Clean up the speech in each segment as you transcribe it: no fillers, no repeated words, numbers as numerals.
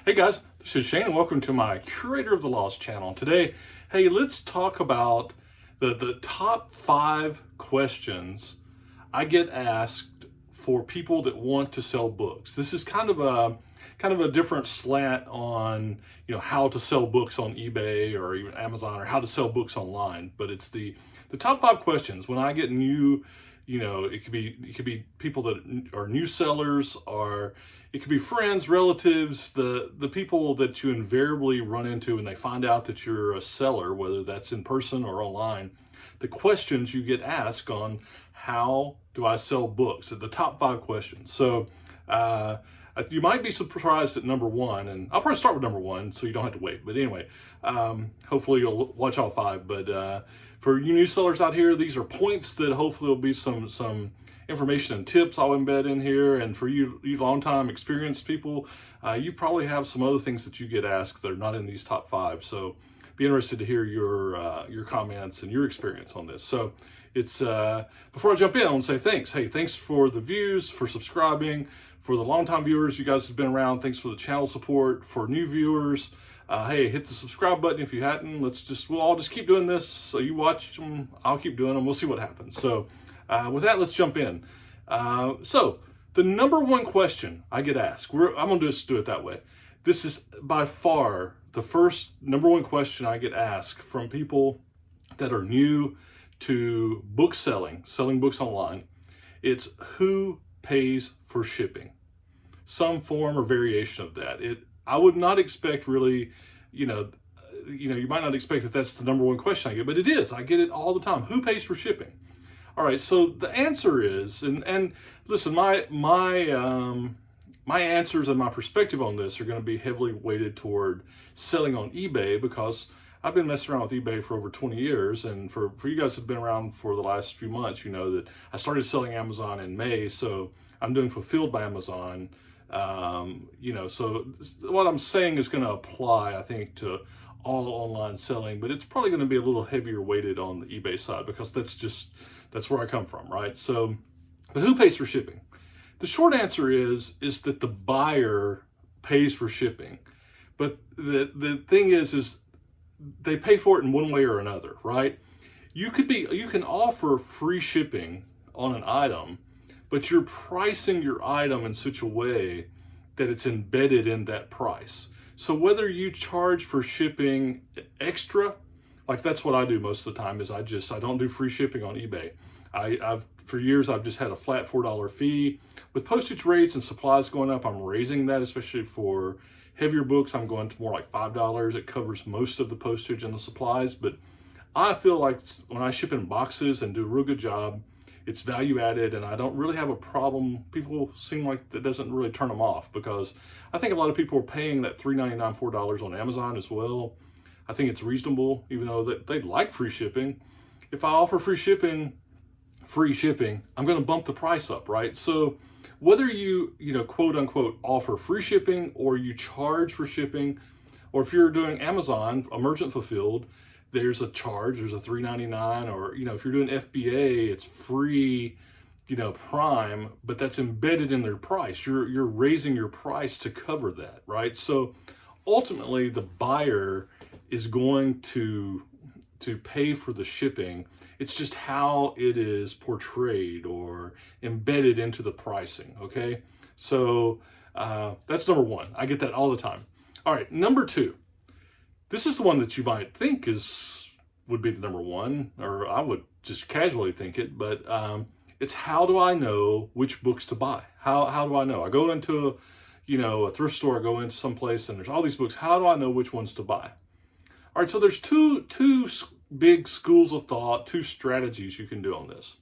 Hey guys, this is Shane and welcome to my Curator of the Lost channel. Today, hey, let's talk about the top 5 questions I get asked for people that want to sell books. This is kind of a different slant on, how to sell books on eBay or even Amazon, or how to sell books online. But it's the top 5 questions when I get new, it could be people that are new sellers, or it could be friends, relatives, the people that you invariably run into when they find out that you're a seller, whether that's in person or online. The questions you get asked on how do I sell books, the top 5 questions. So you might be surprised at number 1, and I'll probably start with number 1 so you don't have to wait. But anyway, hopefully you'll watch all 5. But for you new sellers out here, these are points that hopefully will be some information and tips I'll embed in here. And for you long-time experienced people, you probably have some other things that you get asked that are not in these top 5. So be interested to hear your comments and your experience on this. So it's before I jump in, I want to say thanks. Hey, thanks for the views, for subscribing, for the longtime viewers. You guys have been around. Thanks for the channel support. For new viewers, hey, hit the subscribe button if you hadn't. We'll all just keep doing this. So you watch them, I'll keep doing them. We'll see what happens. So with that, let's jump in. So the number 1 question I get asked, I'm going to just do it that way. This is by far the first number 1 question I get asked from people that are new to book selling books online. It's who pays for shipping? Some form or variation of that. I would not expect really, you might not expect that that's the number 1 question I get, but it is. I get it all the time. Who pays for shipping? All right, so the answer is, and listen, my answers and my perspective on this are going to be heavily weighted toward selling on eBay, because I've been messing around with eBay for over 20 years. And for you guys that have been around for the last few months, you know that I started selling Amazon in May, so I'm doing Fulfilled by Amazon. So what I'm saying is going to apply, I think, to all online selling, but it's probably going to be a little heavier weighted on the eBay side, because that's where I come from, right? So, but who pays for shipping? The short answer is that the buyer pays for shipping. But the thing is they pay for it in one way or another, right? You can offer free shipping on an item, but you're pricing your item in such a way that it's embedded in that price. So whether you charge for shipping extra, like that's what I do most of the time, is I don't do free shipping on eBay. For years, I've just had a flat $4 fee. With postage rates and supplies going up, I'm raising that, especially for heavier books. I'm going to more like $5. It covers most of the postage and the supplies. But I feel like when I ship in boxes and do a real good job, it's value added, and I don't really have a problem. People seem like that doesn't really turn them off, because I think a lot of people are paying that $3.99, $4 on Amazon as well. I think it's reasonable, even though they'd like free shipping. If I offer free shipping, I'm going to bump the price up, right? So whether you quote unquote offer free shipping, or you charge for shipping, or if you're doing Amazon, emergent fulfilled, there's a charge, there's a $3.99, or, if you're doing FBA, it's free, Prime, but that's embedded in their price. You're raising your price to cover that, right? So ultimately the buyer is going to pay for the shipping. It's just how it is portrayed or embedded into the pricing, okay? So that's number 1. I get that all the time. All right, number 2. This is the one that you might think would be the number 1, or I would just casually think it, but it's how do I know which books to buy? How do I know? I go into a thrift store, I go into someplace and there's all these books. How do I know which ones to buy? All right, so there's two big schools of thought, 2 strategies you can do on this.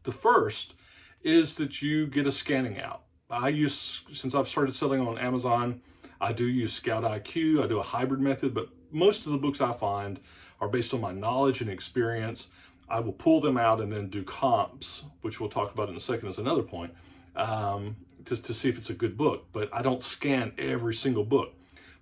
The first is that you get a scanning app. Since I've started selling on Amazon, I do use ScoutIQ. I do a hybrid method, but most of the books I find are based on my knowledge and experience. I will pull them out and then do comps, which we'll talk about in a second as another point, to see if it's a good book. But I don't scan every single book.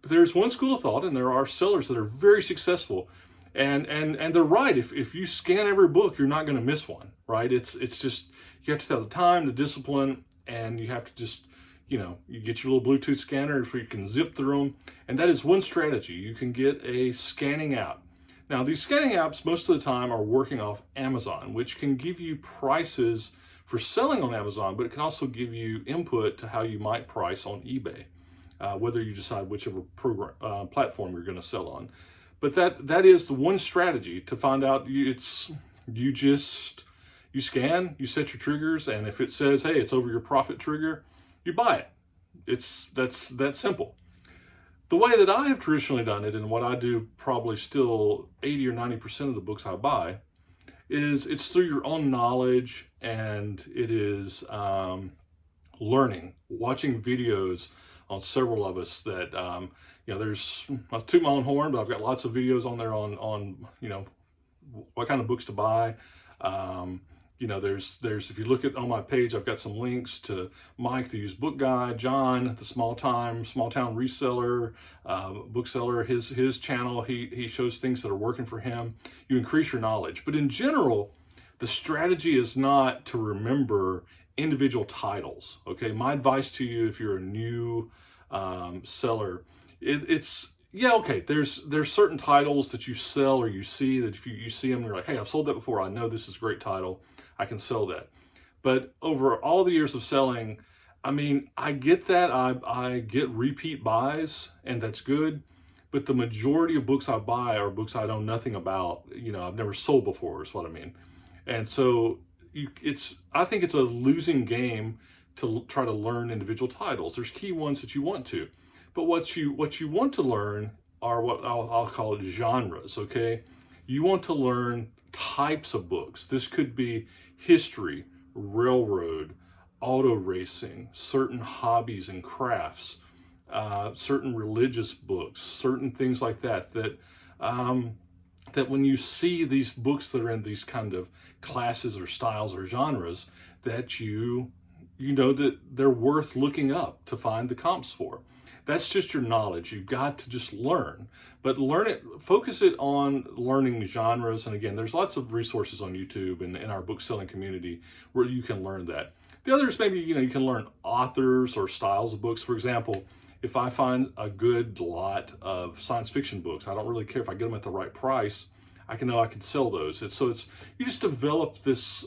But there's one school of thought, and there are sellers that are very successful, and they're right. If you scan every book, you're not going to miss one, right? It's just you have to have the time, the discipline, and you have to just you get your little Bluetooth scanner so you can zip through them. And that is one strategy. You can get a scanning app. Now, these scanning apps most of the time are working off Amazon, which can give you prices for selling on Amazon, but it can also give you input to how you might price on eBay, whether you decide whichever platform you're going to sell on. But that is the one strategy to find out. You scan, you set your triggers, and if it says, hey, it's over your profit trigger, you buy it. That's that simple. The way that I have traditionally done it, and what I do probably still 80 or 90% of the books I buy, is it's through your own knowledge, and it is learning, watching videos on several of us that, there's, I'll toot my own horn, but I've got lots of videos on there on what kind of books to buy. There's if you look at on my page, I've got some links to Mike, the used book guy, John, the small town reseller, bookseller, his channel. He shows things that are working for him. You increase your knowledge. But in general, the strategy is not to remember individual titles. Okay, my advice to you, if you're a new seller, it's there's certain titles that you sell or you see that if you see them, you're like, hey, I've sold that before. I know this is a great title. I can sell that. But over all the years of selling, I mean, I get that. I get repeat buys, and that's good. But the majority of books I buy are books I know nothing about. I've never sold before, is what I mean. And so I think it's a losing game to try to learn individual titles. There's key ones that you want to. But what you want to learn are what I'll call it genres, okay? You want to learn types of books. This could be history, railroad, auto racing, certain hobbies and crafts, certain religious books, certain things like that, that when you see these books that are in these kind of classes or styles or genres, that you know that they're worth looking up to find the comps for. That's just your knowledge. You've got to just learn, but focus it on learning genres. And again, there's lots of resources on YouTube and in our book selling community where you can learn that. The others, maybe, you can learn authors or styles of books. For example, if I find a good lot of science fiction books, I don't really care if I get them at the right price. I can sell those. You just develop this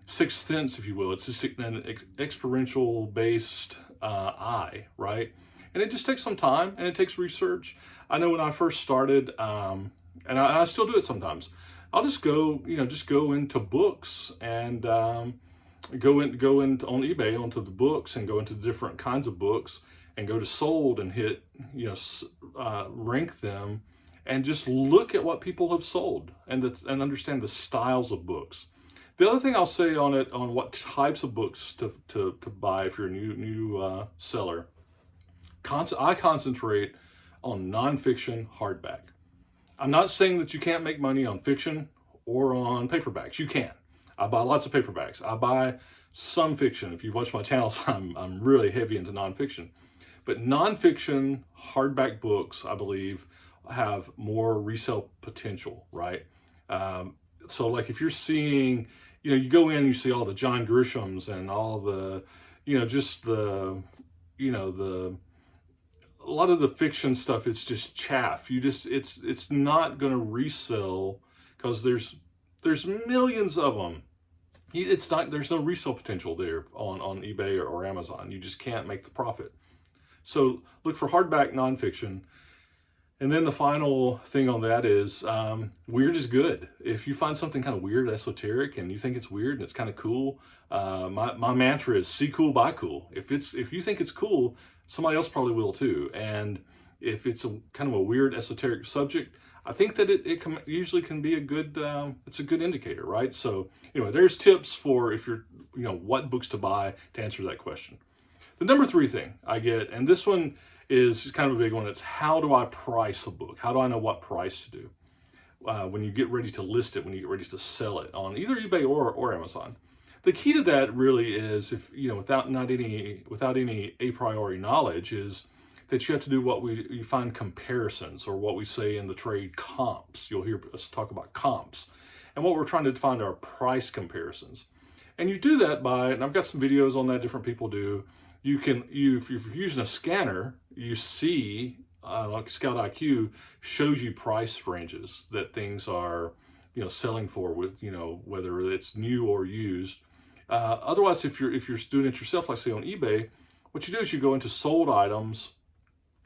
sixth sense, if you will. It's just an experiential based eye, right? And it just takes some time and it takes research. I know when I first started, and I still do it sometimes, I'll just go into books and go into on eBay onto the books and go into different kinds of books and go to sold and hit rank them and just look at what people have sold and understand the styles of books. The other thing I'll say on what types of books to buy if you're a new seller, I concentrate on nonfiction hardback. I'm not saying that you can't make money on fiction or on paperbacks. You can. I buy lots of paperbacks. I buy some fiction. If you've watched my channels, I'm really heavy into nonfiction. But nonfiction hardback books, I believe, have more resale potential, right? So like if you're seeing, you go in and you see all the John Grishams and all the, a lot of the fiction stuff, it's just chaff. It's not going to resell because there's millions of them. There's no resale potential there on eBay or Amazon. You just can't make the profit. So look for hardback nonfiction. And then the final thing on that is weird is good. If you find something kind of weird, esoteric, and you think it's weird and it's kind of cool, my mantra is see cool, buy cool. If you think it's cool, somebody else probably will too. And if it's kind of a weird esoteric subject, I think that it usually can be a good indicator, right? So anyway, there's tips for if you're what books to buy to answer that question. The number 3 thing I get, and this one is kind of a big one, it's how do I price a book? How do I know what price to do when you get ready to list it, when you get ready to sell it on either eBay or Amazon? The key to that really is, without any a priori knowledge, is that you have to do you find comparisons, or what we say in the trade, comps. You'll hear us talk about comps. And what we're trying to find are price comparisons. And you do that and I've got some videos on that different people do, if you're using a scanner, you see, like ScoutIQ shows you price ranges that things are, selling for, with, whether it's new or used. Otherwise, if you're doing it yourself, like say on eBay, what you do is you go into sold items.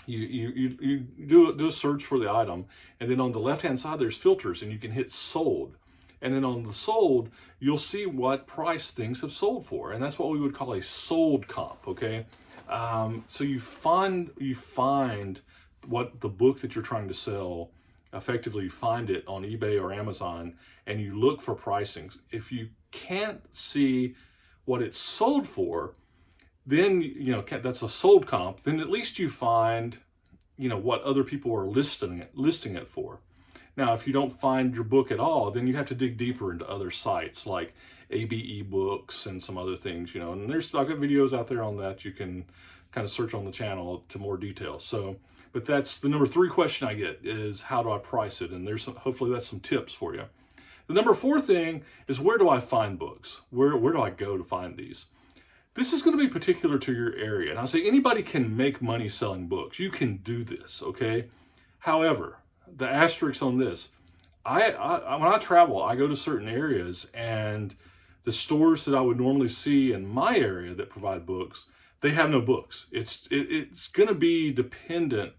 You do a search for the item, and then on the left hand side there's filters, and you can hit sold, and then on the sold you'll see what price things have sold for, and that's what we would call a sold comp. Okay, so you find what the book that you're trying to sell, effectively you find it on eBay or Amazon, and you look for pricings. If you can't see what it's sold for, then that's a sold comp. Then at least you find what other people are listing it for. Now, if you don't find your book at all, then you have to dig deeper into other sites like ABE Books and some other things. And I've got videos out there on that. You can kind of search on the channel to more detail. So, but that's the number 3 question I get, is how do I price it? And hopefully that's some tips for you. The number 4 thing is, where do I find books? Where do I go to find these? This is going to be particular to your area. And I'll say anybody can make money selling books. You can do this, okay? However, the asterisk on this, when I travel, I go to certain areas, and the stores that I would normally see in my area that provide books, they have no books. It's going to be dependent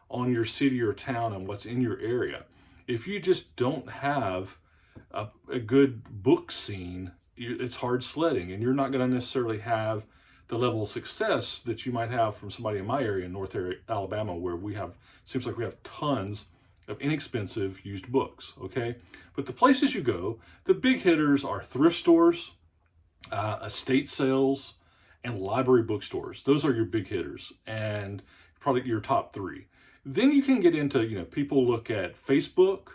on your city or town and what's in your area. If you just don't have a good book scene, it's hard sledding, and you're not going to necessarily have the level of success that you might have from somebody in my area, in North Alabama, where seems like we have tons of inexpensive used books. Okay, but the places you go, the big hitters are thrift stores, estate sales, and library bookstores. Those are your big hitters, and probably your top 3. Then you can get into, people look at Facebook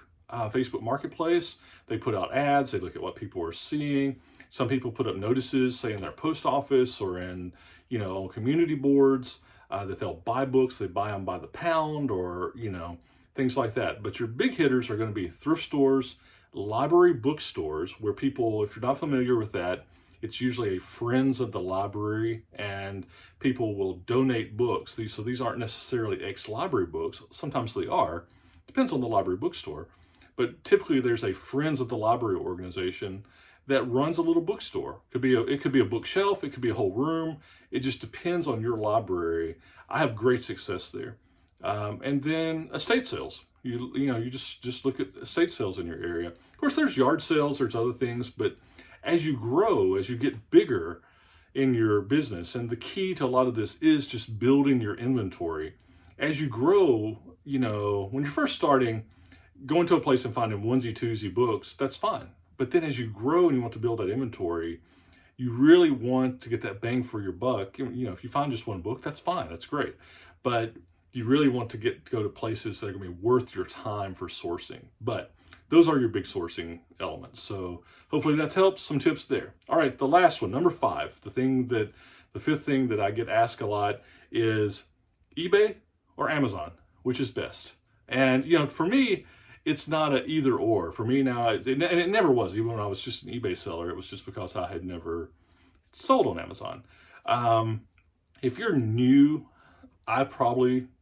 Marketplace. They put out ads. They look at what people are seeing. Some people put up notices, say in their post office or in, on community boards, that they'll buy books. They buy them by the pound, or, things like that. But your big hitters are going to be thrift stores, library bookstores, where people, if you're not familiar with that, it's usually a friends of the library, and people will donate books. These aren't necessarily ex-library books. Sometimes they are. Depends on the library bookstore. But typically there's a friends of the library organization that runs a little bookstore. It could be a bookshelf. It could be a whole room. It just depends on your library. I have great success there. And then estate sales. You just look at estate sales in your area. Of course, there's yard sales. There's other things, but as you grow, as you get bigger in your business, and the key to a lot of this is just building your inventory. As you grow, when you're first starting, going to a place and finding onesie-twosie books, that's fine. But then as you grow and you want to build that inventory, you really want to get that bang for your buck. If you find just one book, that's fine, that's great. But you really want to go to places that are going to be worth your time for sourcing. But those are your big sourcing elements. So hopefully that helps. Some tips there. All right, the last one, number 5, the 5th thing that I get asked a lot is eBay or Amazon, which is best? And for me, it's not an either or. For me now, and it never was. Even when I was just an eBay seller, it was just because I had never sold on Amazon. If you're new,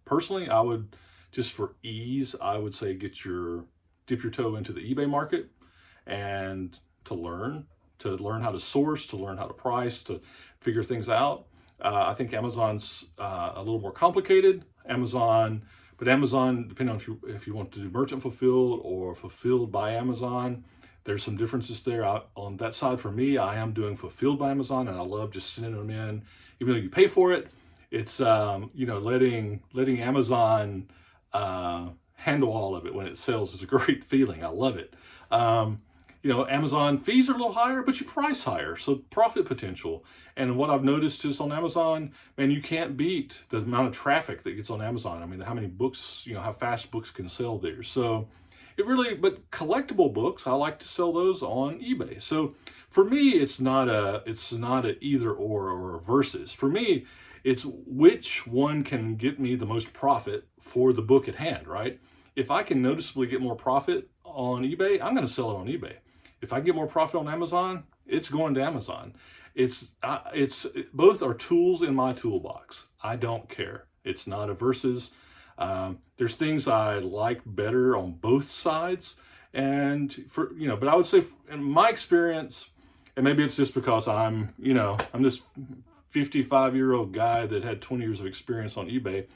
personally, I would, just for ease, I would say dip your toe into the eBay market, and to learn how to source, to learn how to price, to figure things out. I think Amazon's a little more complicated. But Amazon, depending on if you want to do merchant fulfilled or fulfilled by Amazon, there's some differences there. On that side, for me, I am doing fulfilled by Amazon, and I love just sending them in, even though you pay for it. It's letting Amazon handle all of it when it sells is a great feeling. I love it. Amazon fees are a little higher, but you price higher, so profit potential. And what I've noticed is on Amazon, man, you can't beat the amount of traffic that gets on Amazon. I mean, how many books, how fast books can sell there. So but collectible books, I like to sell those on eBay. So for me, it's not a either or a versus. For me, it's which one can get me the most profit for the book at hand, right? If I can noticeably get more profit on eBay, I'm going to sell it on eBay. If I get more profit on Amazon, it's going to Amazon. It's both are tools in my toolbox. I don't care. It's not a versus. There's things I like better on both sides, and but I would say in my experience, and maybe it's just because I'm this 55-year-old guy that had 20 years of experience on eBay.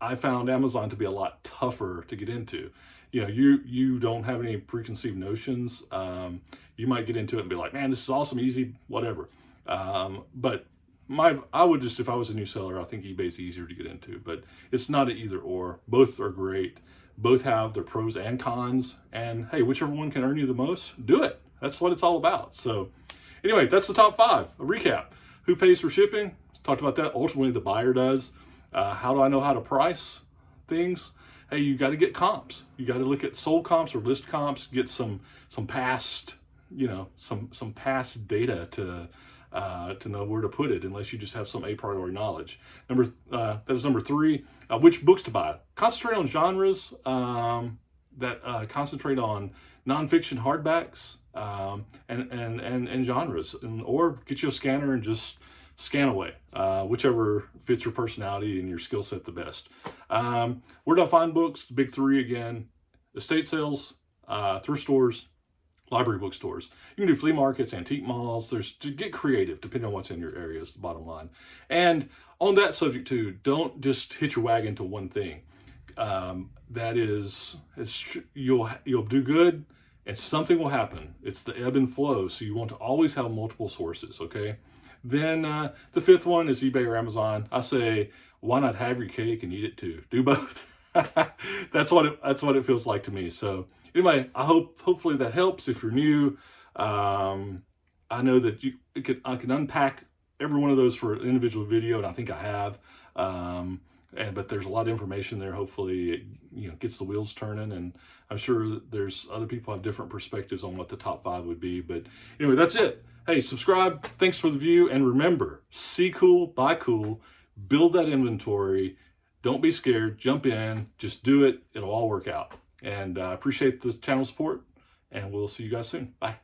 I found Amazon to be a lot tougher to get into. You don't have any preconceived notions. You might get into it and be like, man, this is awesome, easy, whatever. But I would just, if I was a new seller, I think eBay's easier to get into, but it's not an either or. Both are great. Both have their pros and cons, and hey, whichever one can earn you the most, do it. That's what it's all about. So anyway, that's the top 5. A recap. Who pays for shipping? Talked about that. Ultimately, the buyer does. How do I know how to price things? Hey, you got to get comps. You got to look at sold comps or list comps. Get some past, some past data to know where to put it, unless you just have some a priori knowledge. That was number 3. Which books to buy? Concentrate on genres that concentrate on nonfiction hardbacks and genres, or get you a scanner and just scan away, whichever fits your personality and your skill set the best. Where do I find books? The big 3 again: estate sales, thrift stores, library bookstores. You can do flea markets, antique malls. To get creative, depending on what's in your area, is the bottom line. And on that subject too, don't just hitch your wagon to one thing. You'll do good, and something will happen. It's the ebb and flow, so you want to always have multiple sources, okay? Then the 5th one is eBay or Amazon. I say, why not have your cake and eat it too? Do both. That's what it feels like to me. So anyway, hopefully that helps. If you're new, I know that I can unpack every one of those for an individual video, and I think I have. But there's a lot of information there. Hopefully it gets the wheels turning, and I'm sure there's other people have different perspectives on what the top 5 would be. But anyway, that's it. Hey, subscribe. Thanks for the view. And remember, see cool, buy cool, build that inventory. Don't be scared. Jump in. Just do it. It'll all work out. And I appreciate the channel support, and we'll see you guys soon. Bye.